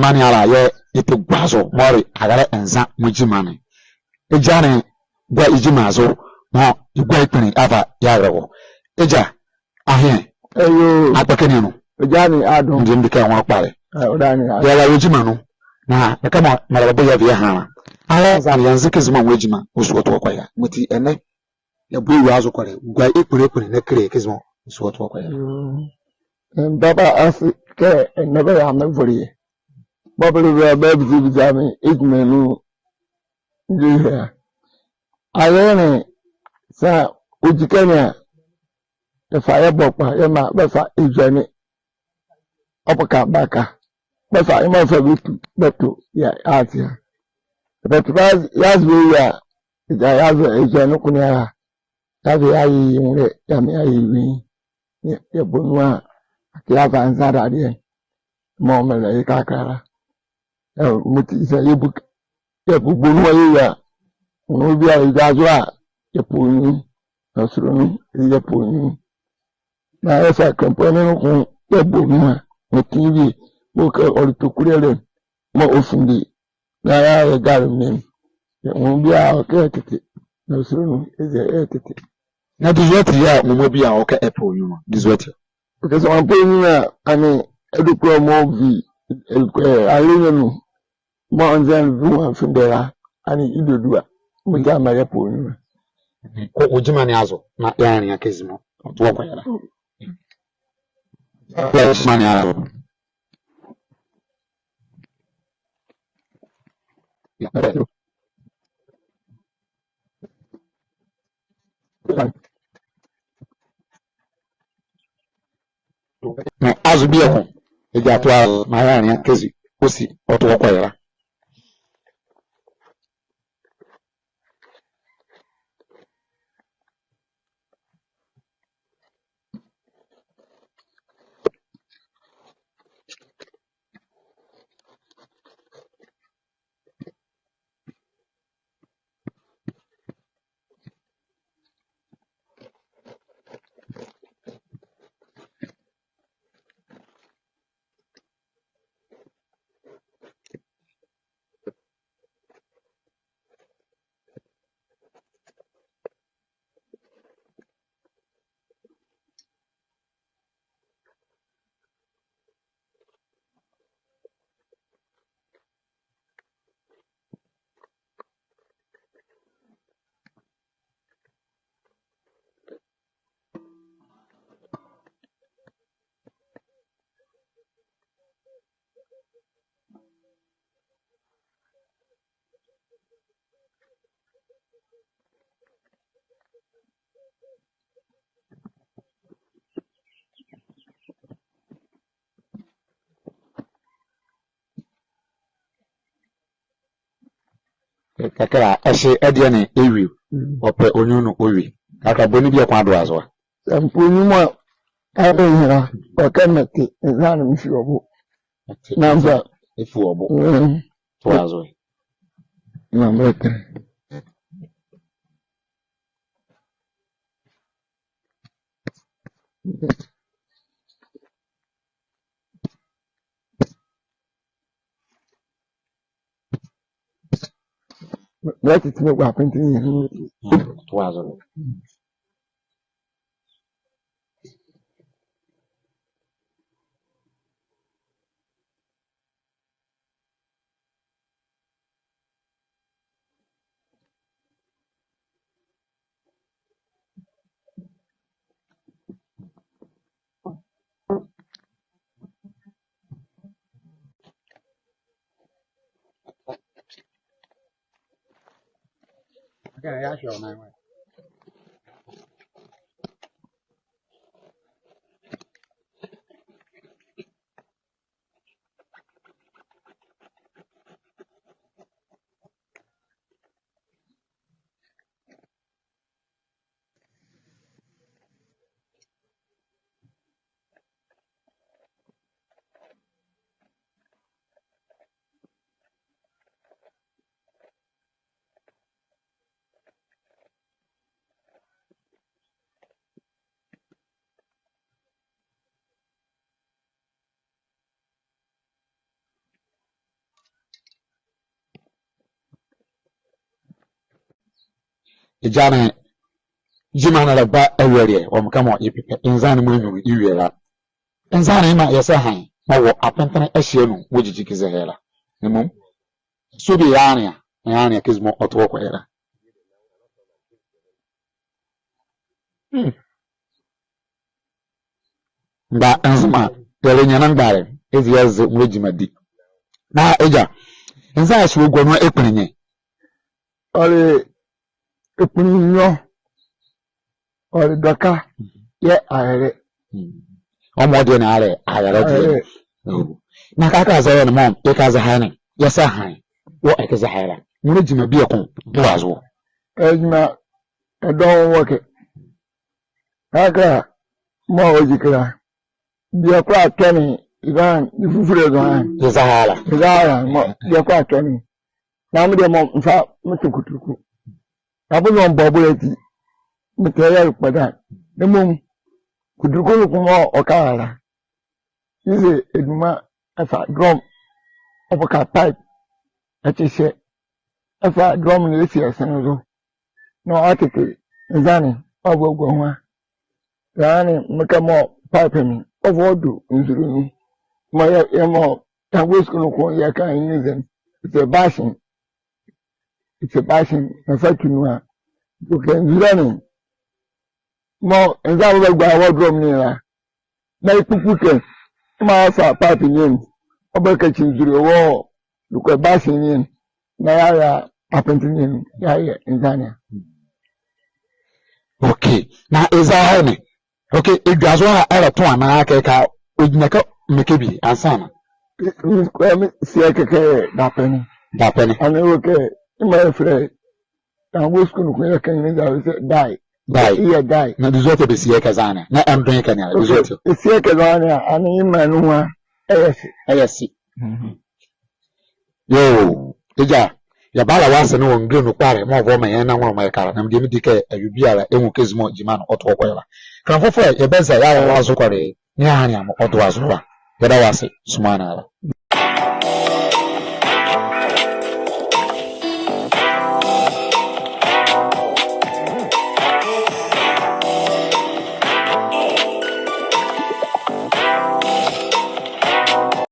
mani ala ye ite gwazo mori agara enza mujimani ejane gwa ijimazo no igwa ipini ava yarewo eja ahie Eyo. apekene no Ejani adum. ndi ndika won pare Odani adum. ya ujima no na kama marabo ya via hana ala za yanzu kezuma wejima osu oto kwa ya muti ene ya bu wazo kware gwa ipure na kire kezuma osu oto kwa ya Baba asi ke nebe ya mevori. Bobble we baby bizami igmenu ndiya. Ayene sa ujikenya the fire bokpa yema befa ijani opaka baka befa ima fa betu ya atia. But yas we ya yas ijani kunya tabi ayi yure yami ayi wi ya bonwa ya vanza radie mo mele kakara. Muti isa yebu bonwa ya no bia ijazo a yeponu asuru yeponu na esa kampani no ko yebonu a mutivi boka oritukurele mo ofundi na ya garu nem mo bia o ke tete na asuru eze tete na dizweti ya mo bia o ka apple nyuma dizweti because one point na ani edukro mo vi alenu mo onzen vi one fundera ani idodua mo jama yeponu ko ujimani azo na yani ya kezimo oto kwa ya mani azo na azu bia ko eja to a ma yani ya kezi osi oto kwa ya kakra ese ede ne ewi ope onyunu owi kaka boni bia kwa do azo sampuni mo ayira o kemeti ezana mfi obo namba efu obo to azo namba 3 Let it make happen to you. to azo okay ya sure na we ejana jima na ba awere o mkama yipepe enzani mu nyu iwera enzani ma yesa han ma wo apentene ahye no wojijikize hela nemum so bi yani kizmo otwo ko era nda enzuma tele nyana ngbare ezi yaze wojima di na eja enzani so gwo no epinye ore epinyo ore daka ye ayere ọmọdé na ayere di na kaka zaye no mom e ka za hani yesa han wo e ka za hara mun jima bi ekon do azo ejima edon woke aka mo ojikira bi akwa tani iban ifufure zo han yesa hara mo bi akwa tani na mu de mo mfa mutukutuku abu no mbobuleti mutaya pada nemu kuduko kuma okara ize eduma afa drum oboka pipe atise afa drum ne esi asan no atete nzani ogogwo hwa yani mekamo pipe ni ovodu nzuru ma ya mo tangwesku ko ya kan nizen it's a bashing na fatunwa okay nzani mo nzawo bagba wardrobe ni la na ikukuke ma fa pipe ni obeka chinzuru wo luko bashing ni na ya apentini ya nzani okay na ezahane okay edwazo ha era to ana akeka ojinaka mekebi ansana si akeke da penny ana okay ima free na wo school ko ya kan ni da die na result be siye kazana na amdon kan ya result siye kazana ani manua ayesi yo eja ya bala wase no ngre no kware mo vo ma yana nwo ma kara na mde mi dike ayubi ala enwu kezimo jima no oto kwela kan fofo ya beza ya wazo kware ni hani am oto wazo wa ya da wase sumana ala